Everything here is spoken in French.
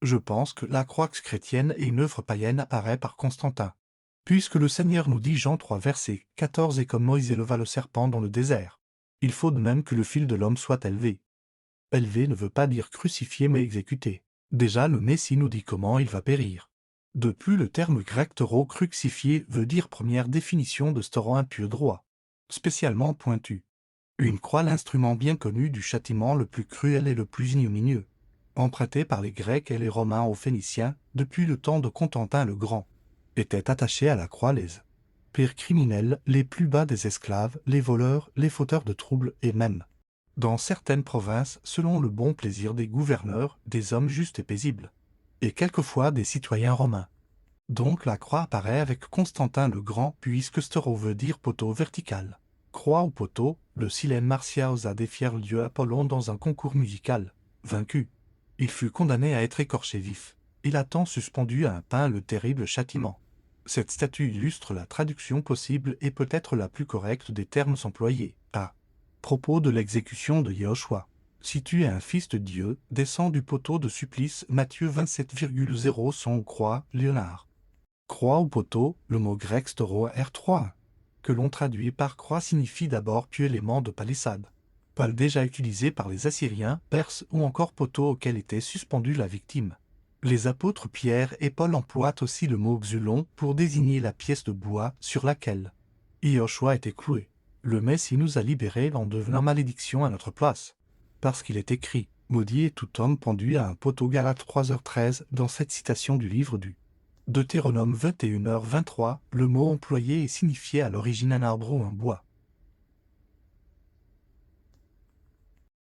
Je pense que la croix chrétienne et une œuvre païenne apparaît par Constantin. Puisque le Seigneur nous dit Jean 3 verset 14 et comme Moïse éleva le serpent dans le désert. Il faut de même que le fil de l'homme soit élevé. Élevé ne veut pas dire crucifié mais exécuté. Déjà le Messie nous dit comment il va périr. De plus le terme grec taureau crucifié veut dire première définition de stauron impur droit. Spécialement pointu. Une croix l'instrument bien connu du châtiment le plus cruel et le plus ignominieux. Emprunté par les Grecs et les Romains aux Phéniciens, depuis le temps de Constantin le Grand. Étaient attachés à la croix les pires criminels, les plus bas des esclaves, les voleurs, les fauteurs de troubles et même, dans certaines provinces, selon le bon plaisir des gouverneurs, des hommes justes et paisibles, et quelquefois des citoyens romains. Donc la croix apparaît avec Constantin le Grand puisque stauron veut dire poteau vertical. Croix ou poteau, le silène Martia osa défier le dieu Apollon dans un concours musical. Vaincu. Il fut condamné à être écorché vif. Il a tant suspendu à un pain le terrible châtiment. Cette statue illustre la traduction possible et peut-être la plus correcte des termes employés. À propos de l'exécution de Yahushua. Si tu es un fils de Dieu, descends du poteau de supplice Matthieu 27,0 son croix, Léonard. Croix ou poteau, le mot grec stauron R3, que l'on traduit par croix signifie d'abord pieux élément de palissade. Pal déjà utilisé par les Assyriens, Perses ou encore poteau auquel était suspendue la victime. Les apôtres Pierre et Paul emploient aussi le mot xulon pour désigner la pièce de bois sur laquelle Yahushua était cloué. Le Messie nous a libérés en devenant malédiction à notre place. Parce qu'il est écrit, maudit est tout homme pendu à un poteau Galates 3h13 dans cette citation du livre du Deutéronome 21h23, le mot employé est signifié à l'origine un arbre ou un bois.